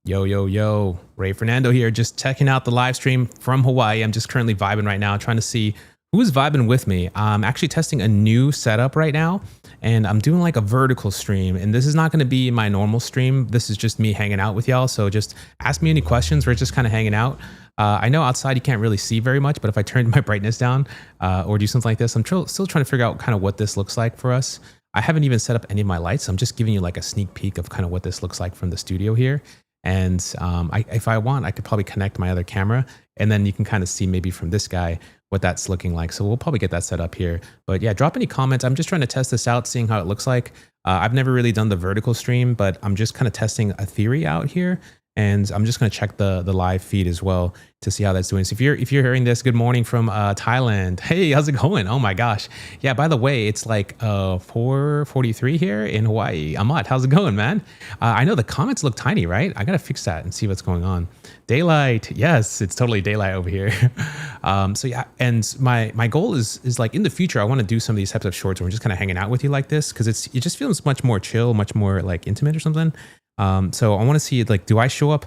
Yo, yo, yo, Ray Fernando here, just checking out the live stream from Hawaii. I'm just currently vibing right now, trying to see who's vibing with me. I'm actually testing a new setup right now, and I'm doing like a vertical stream. And this is not going to be my normal stream. This is just me hanging out with y'all. So just ask me any questions. We're just kind of hanging out. I know outside you can't really see very much, but if I turn my brightness down or do something like this, I'm still trying to figure out kind of what this looks like for us. I haven't even set up any of my lights. I'm just giving you like a sneak peek of kind of what this looks like from the studio here. And if I want, I could probably connect my other camera, and then you can kind of see maybe from this guy what that's looking like. So we'll probably get that set up here. But yeah, drop any comments. I'm just trying to test this out, seeing how it looks like. I've never really done the vertical stream, but I'm just kind of testing a theory out here. And I'm just going to check the live feed as well to see how that's doing. So if you're hearing this, good morning from Thailand. Hey, how's it going? Oh my gosh. Yeah, by the way, it's like 4:43 here in Hawaii. Ahmad, how's it going, man? I know the comments look tiny, right? I got to fix that and see what's going on. Daylight. Yes, it's totally daylight over here. So yeah, and my goal is like in the future, I want to do some of these types of shorts where we're just kind of hanging out with you like this, because it just feels much more chill, much more like intimate or something. So I want to see, like, do I show up?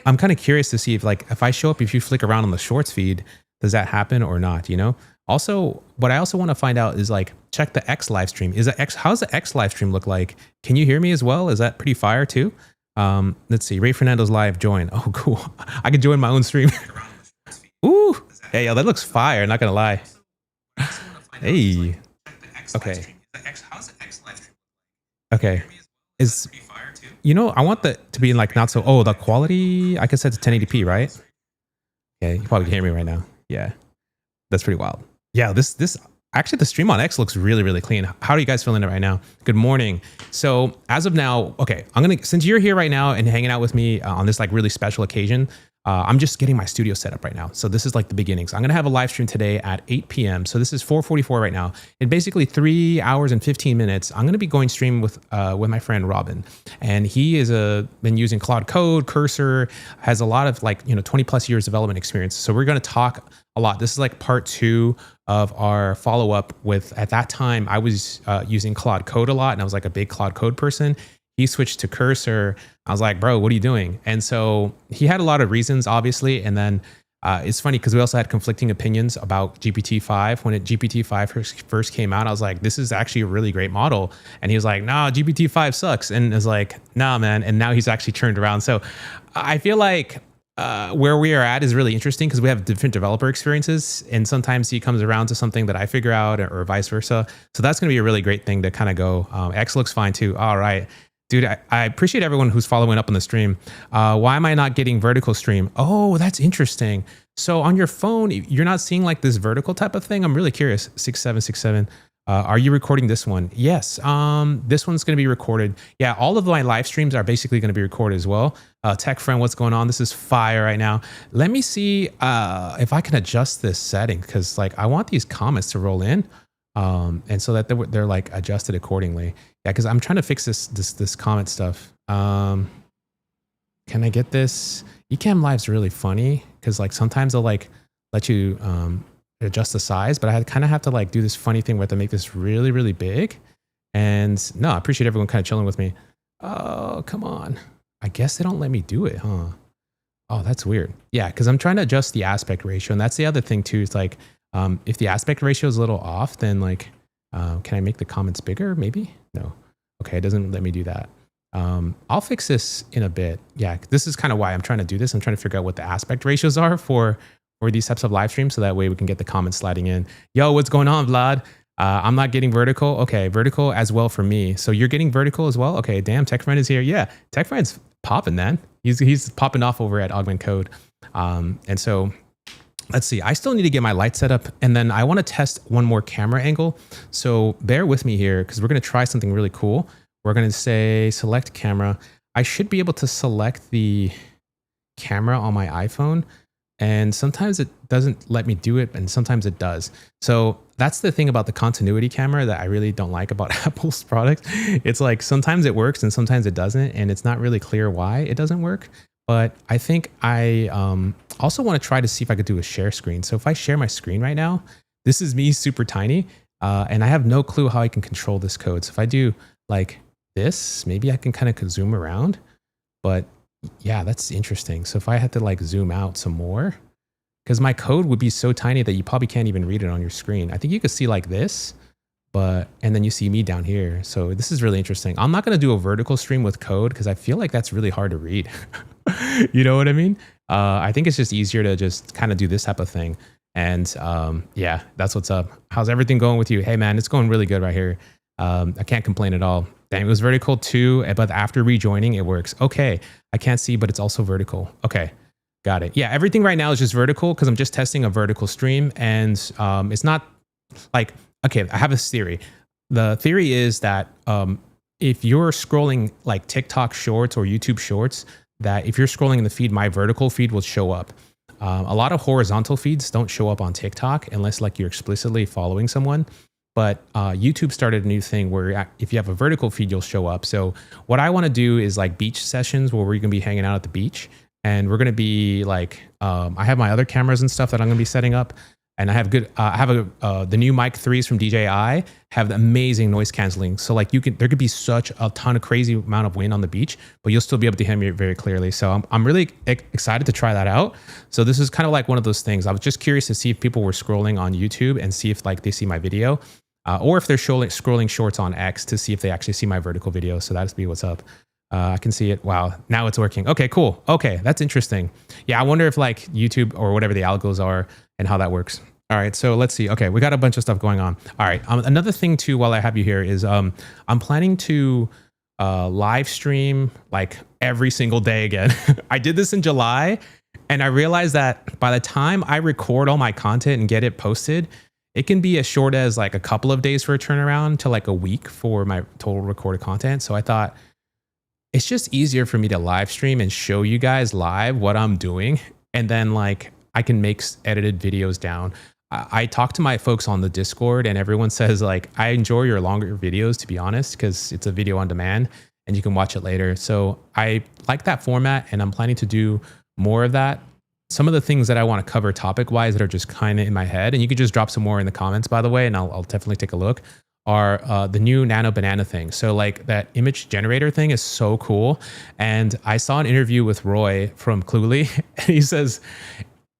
I'm kind of curious to see if I show up, if you flick around on the shorts feed, does that happen or not, you know? Also, what I also want to find out is like, check the X live stream. How's the X live stream look like? Can you hear me as well? Is that pretty fire too? Let's see, Ray Fernando's live join. Oh, cool. I can join my own stream. Ooh, hey, yo, that looks fire. Not gonna lie. Hey, okay. Okay. I want that to be in like not so, the quality, I can set to 1080p, right? Yeah, you probably can hear me right now. Yeah, that's pretty wild. Yeah, this actually the stream on X looks really, really clean. How are you guys feeling it right now? Good morning. So as of now, okay, since you're here right now and hanging out with me on this like really special occasion, I'm just getting my studio set up right now. So this is like the beginnings. I'm going to have a live stream today at 8 p.m. So this is 4:44 right now. In basically 3 hours and 15 minutes, I'm going to be going stream with my friend Robin. And he is been using Claude Code, Cursor, has a lot of 20 plus years development experience. So we're going to talk a lot. This is like part 2 of our follow-up with, at that time, I was using Claude Code a lot, and I was like a big Claude Code person. He switched to Cursor. I was like, bro, what are you doing? And so he had a lot of reasons, obviously. And then it's funny because we also had conflicting opinions about GPT-5. When GPT-5 first came out, I was like, this is actually a really great model. And he was like, nah, GPT-5 sucks. And I was like, nah, man. And now he's actually turned around. So I feel like where we are at is really interesting because we have different developer experiences. And sometimes he comes around to something that I figure out, or vice versa. So that's going to be a really great thing to kind of go. X looks fine too. All right. Dude, I appreciate everyone who's following up on the stream. Why am I not getting vertical stream? Oh, that's interesting. So on your phone, you're not seeing like this vertical type of thing? I'm really curious. 6767. Are you recording this one? Yes. This one's going to be recorded. Yeah, all of my live streams are basically going to be recorded as well. Tech friend, what's going on? This is fire right now. Let me see if I can adjust this setting, because like I want these comments to roll in. And so that they're like adjusted accordingly. Yeah, because I'm trying to fix this comment stuff. Can I get this? Ecamm Live's really funny because like sometimes they'll like let you adjust the size, but I kind of have to like do this funny thing where I have to make this really, really big. And no, I appreciate everyone kind of chilling with me. Oh, come on. I guess they don't let me do it, huh? Oh, that's weird. Yeah, because I'm trying to adjust the aspect ratio. And that's the other thing too. It's like, if the aspect ratio is a little off, then like, can I make the comments bigger? Maybe? No. Okay, it doesn't let me do that. I'll fix this in a bit. Yeah, this is kind of why I'm trying to do this. I'm trying to figure out what the aspect ratios are for these types of live streams, so that way we can get the comments sliding in. Yo, what's going on, Vlad? I'm not getting vertical. Okay, vertical as well for me. So you're getting vertical as well? Okay, damn, Tech Friend is here. Yeah, Tech Friend's popping, man. He's popping off over at Augment Code. And so let's see, I still need to get my light set up, and then I want to test one more camera angle. So bear with me here because we're going to try something really cool. We're going to say select camera. I should be able to select the camera on my iPhone, and sometimes it doesn't let me do it, and sometimes it does. So that's the thing about the continuity camera that I really don't like about Apple's product. It's like sometimes it works and sometimes it doesn't, and it's not really clear why it doesn't work. But I think I also want to try to see if I could do a share screen. So if I share my screen right now, this is me super tiny, and I have no clue how I can control this code. So if I do like this, maybe I can kind of zoom around, but Yeah, that's interesting. So if I had to like zoom out some more, because my code would be so tiny that you probably can't even read it on your screen. I think you could see like this, but, and then you see me down here. So this is really interesting. I'm not going to do a vertical stream with code because I feel like that's really hard to read. You know what I mean? I think it's just easier to just kind of do this type of thing. And yeah, that's what's up. How's everything going with you? Hey man, it's going really good right here. I can't complain at all. Dang, it was vertical too, but after rejoining, it works. Okay, I can't see, but it's also vertical. Okay, got it. Yeah, everything right now is just vertical because I'm just testing a vertical stream, and it's not like, okay, I have this theory. The theory is that if you're scrolling like TikTok shorts or YouTube shorts, that if you're scrolling in the feed, my vertical feed will show up. A lot of horizontal feeds don't show up on TikTok unless like you're explicitly following someone. But YouTube started a new thing where if you have a vertical feed, you'll show up. So what I want to do is like beach sessions where we're going to be hanging out at the beach. And we're going to be like, I have my other cameras and stuff that I'm going to be setting up. And I have good, I have the new mic 3s from DJI have amazing noise canceling. So like there could be such a ton of crazy amount of wind on the beach, but you'll still be able to hear me very clearly. So I'm really excited to try that out. So this is kind of like one of those things. I was just curious to see if people were scrolling on YouTube and see if like they see my video, or if they're scrolling shorts on X to see if they actually see my vertical video. So that's be what's up. I can see it. Wow. Now it's working. Okay, cool. Okay. That's interesting. Yeah. I wonder if like YouTube or whatever the algos are and how that works. All right. So let's see. Okay. We got a bunch of stuff going on. All right. Another thing too, while I have you here is, I'm planning to, live stream like every single day again. I did this in July and I realized that by the time I record all my content and get it posted, it can be as short as like a couple of days for a turnaround to like a week for my total recorded content. So I thought, it's just easier for me to live stream and show you guys live what I'm doing. And then like I can make edited videos down. I talk to my folks on the Discord and everyone says like, I enjoy your longer videos, to be honest, because it's a video on demand and you can watch it later. So I like that format and I'm planning to do more of that. Some of the things that I want to cover topic wise that are just kind of in my head, and you could just drop some more in the comments, by the way, and I'll definitely take a look, are the new Nano Banana thing. So like that image generator thing is so cool. And I saw an interview with Roy from Cluely and he says,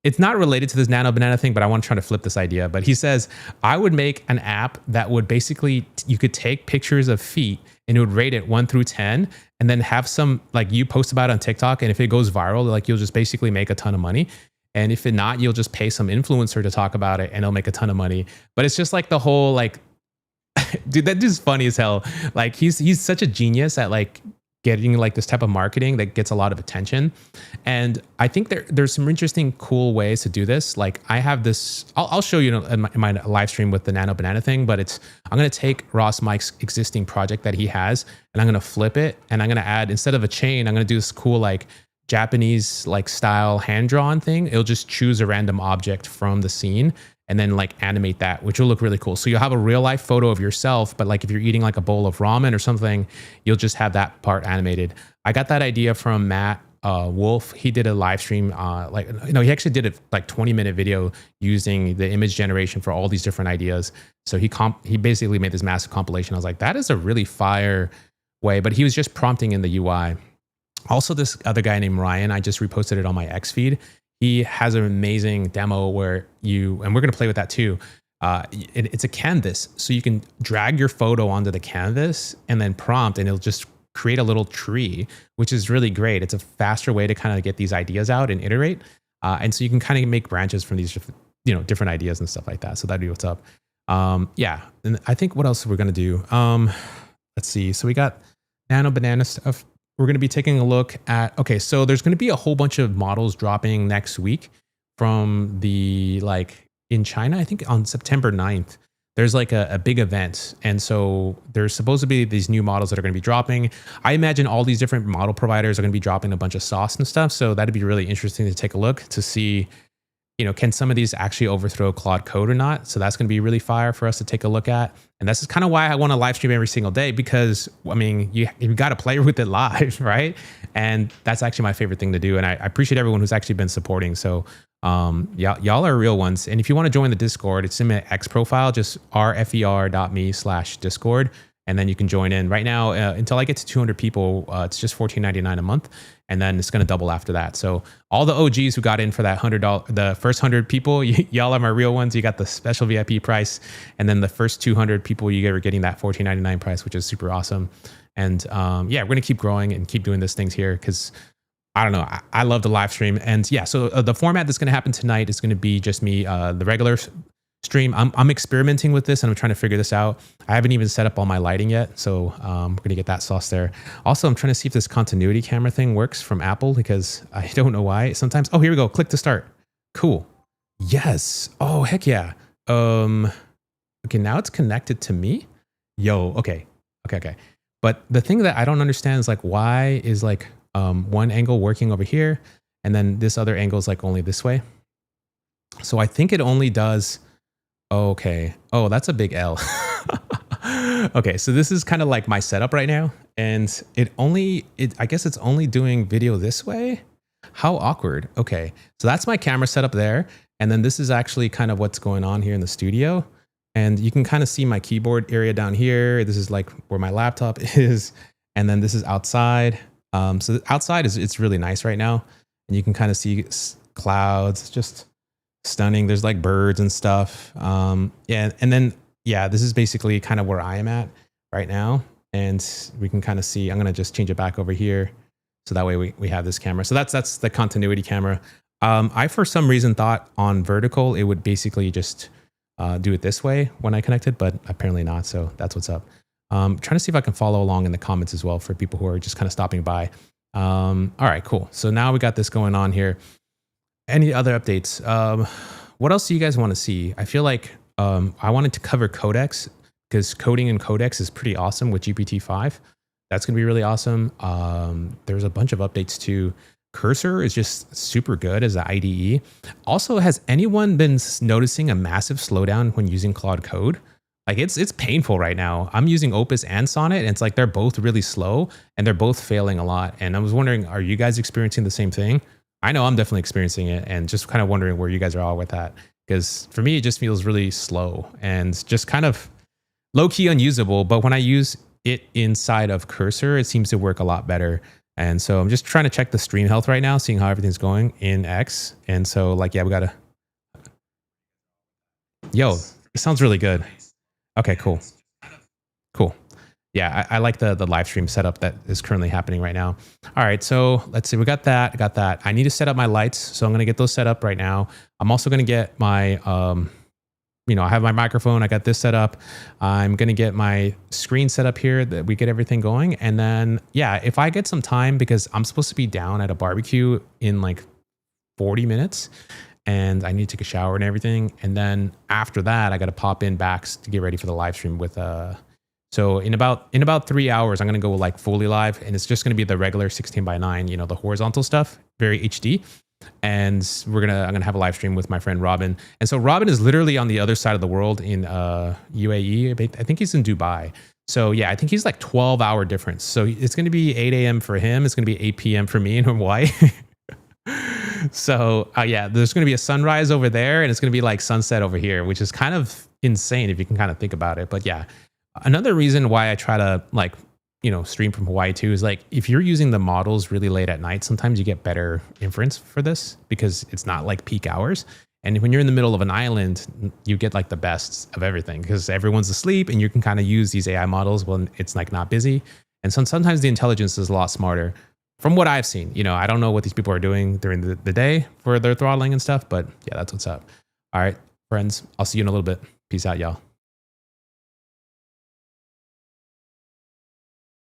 it's not related to this Nano Banana thing, but I want to try to flip this idea. But he says, I would make an app that would basically, you could take pictures of feet and it would rate it 1 through 10 and then have some, like you post about it on TikTok. And if it goes viral, like you'll just basically make a ton of money. And if it not, you'll just pay some influencer to talk about it and it'll make a ton of money. But it's just like the whole, like, dude, that dude's funny as hell. Like he's such a genius at like getting like this type of marketing that gets a lot of attention. And I think there's some interesting, cool ways to do this. Like I have this, I'll show you in my live stream with the Nano Banana thing, but I'm going to take Ross Mike's existing project that he has and I'm going to flip it. And I'm going to add, instead of a chain, I'm going to do this cool, like Japanese, like style hand-drawn thing. It'll just choose a random object from the scene and then like animate that, which will look really cool. So you'll have a real life photo of yourself, but like if you're eating like a bowl of ramen or something, you'll just have that part animated. I got that idea from Matt Wolf. He did a live stream, he actually did a like 20-minute video using the image generation for all these different ideas. So he basically made this massive compilation. I was like, that is a really fire way, but he was just prompting in the UI. Also, this other guy named Ryan, I just reposted it on my X feed. He has an amazing demo where and we're going to play with that too. It's a canvas. So you can drag your photo onto the canvas and then prompt and it'll just create a little tree, which is really great. It's a faster way to kind of get these ideas out and iterate. And so you can kind of make branches from these, different ideas and stuff like that. So that'd be what's up. Yeah. And I think what else we're going to do? Let's see. So we got Nano Banana stuff. We're going to be taking a look at, okay, so there's going to be a whole bunch of models dropping next week from in China, I think on September 9th, there's like a big event. And so there's supposed to be these new models that are going to be dropping. I imagine all these different model providers are going to be dropping a bunch of sauce and stuff. So that'd be really interesting to take a look to see, can some of these actually overthrow Claude Code or not? So that's going to be really fire for us to take a look at. And this is kind of why I want to live stream every single day, because I mean, you got to play with it live, right? And that's actually my favorite thing to do. And I appreciate everyone who's actually been supporting. So y'all are real ones. And if you want to join the Discord, it's in my X profile, just rfer.me/Discord. and then you can join in. Right now, until I get to 200 people, it's just $14.99 a month, and then it's going to double after that. So all the OGs who got in for that $100, the first 100 people, y'all are my real ones. You got the special VIP price, and then the first 200 people, you are getting that $14.99 price, which is super awesome. And yeah, we're going to keep growing and keep doing these things here because I don't know. I love the live stream. And yeah, so the format that's going to happen tonight is going to be just me, the regular stream. I'm experimenting with this and I'm trying to figure this out. I haven't even set up all my lighting yet. So we're going to get that sauce there. Also, I'm trying to see if this continuity camera thing works from Apple because I don't know why. Sometimes, oh, here we go. Click to start. Cool. Yes. Oh, heck yeah. Okay, now it's connected to me. Yo, okay. But the thing that I don't understand is like, why is like, one angle working over here and then this other angle is like only this way. So I think it only does, okay. Oh, that's a big L. Okay, so this is kind of like my setup right now. And I guess it's only doing video this way. How awkward. Okay, so that's my camera setup there. And then this is actually kind of what's going on here in the studio. And you can kind of see my keyboard area down here. This is like where my laptop is. And then this is outside. So outside it's really nice right now, and you can kind of see clouds. It's just stunning. There's like birds and stuff. Yeah, and then yeah, this is basically kind of where I am at right now, and we can kind of see. I'm gonna just change it back over here, so that way we have this camera. So that's the continuity camera. I for some reason thought on vertical it would basically just do it this way when I connected, but apparently not. So that's what's up. Trying to see if I can follow along in the comments as well for people who are just kind of stopping by. All right, cool. So now we got this going on here. Any other updates? What else do you guys want to see? I feel like I wanted to cover codecs because coding in codecs is pretty awesome with GPT-5. That's going to be really awesome. There's a bunch of updates too. Cursor is just super good as an IDE. Also, has anyone been noticing a massive slowdown when using Claude Code? Like it's painful right now. I'm using Opus and Sonnet, and it's like they're both really slow and they're both failing a lot. And I was wondering, are you guys experiencing the same thing? I know I'm definitely experiencing it, and just kind of wondering where you guys are all with that. Because for me, it just feels really slow and just kind of low-key unusable. But when I use it inside of Cursor, it seems to work a lot better. And so I'm just trying to check the stream health right now, seeing how everything's going in X. And so like, yeah, we gotta. Yo, it sounds really good. Okay, cool. Cool. Yeah, I like the live stream setup that is currently happening right now. All right, so let's see. We got that. I got that. I need to set up my lights, so I'm going to get those set up right now. I'm also going to get my, I have my microphone. I got this set up. I'm going to get my screen set up here that we get everything going. And then, yeah, if I get some time, because I'm supposed to be down at a barbecue in like 40 minutes. And I need to take a shower and everything. And then after that, I got to pop in back to get ready for the live stream with, so in about 3 hours, I'm going to go like fully live, and it's just going to be the regular 16:9, the horizontal stuff, very HD. And I'm going to have a live stream with my friend Robin. And so Robin is literally on the other side of the world in, UAE. I think he's in Dubai. So yeah, I think he's like 12-hour difference. So it's going to be 8 a.m. for him. It's going to be 8 p.m. for me in Hawaii. So yeah, there's going to be a sunrise over there, and it's going to be like sunset over here, which is kind of insane if you can kind of think about it. But yeah, another reason why I try to like, stream from Hawaii too is like, if you're using the models really late at night, sometimes you get better inference for this because it's not like peak hours. And when you're in the middle of an island, you get like the best of everything because everyone's asleep and you can kind of use these AI models when it's like not busy. And sometimes the intelligence is a lot smarter. From what I've seen, I don't know what these people are doing during the day for their throttling and stuff, but yeah, that's what's up. All right, friends, I'll see you in a little bit. Peace out, y'all.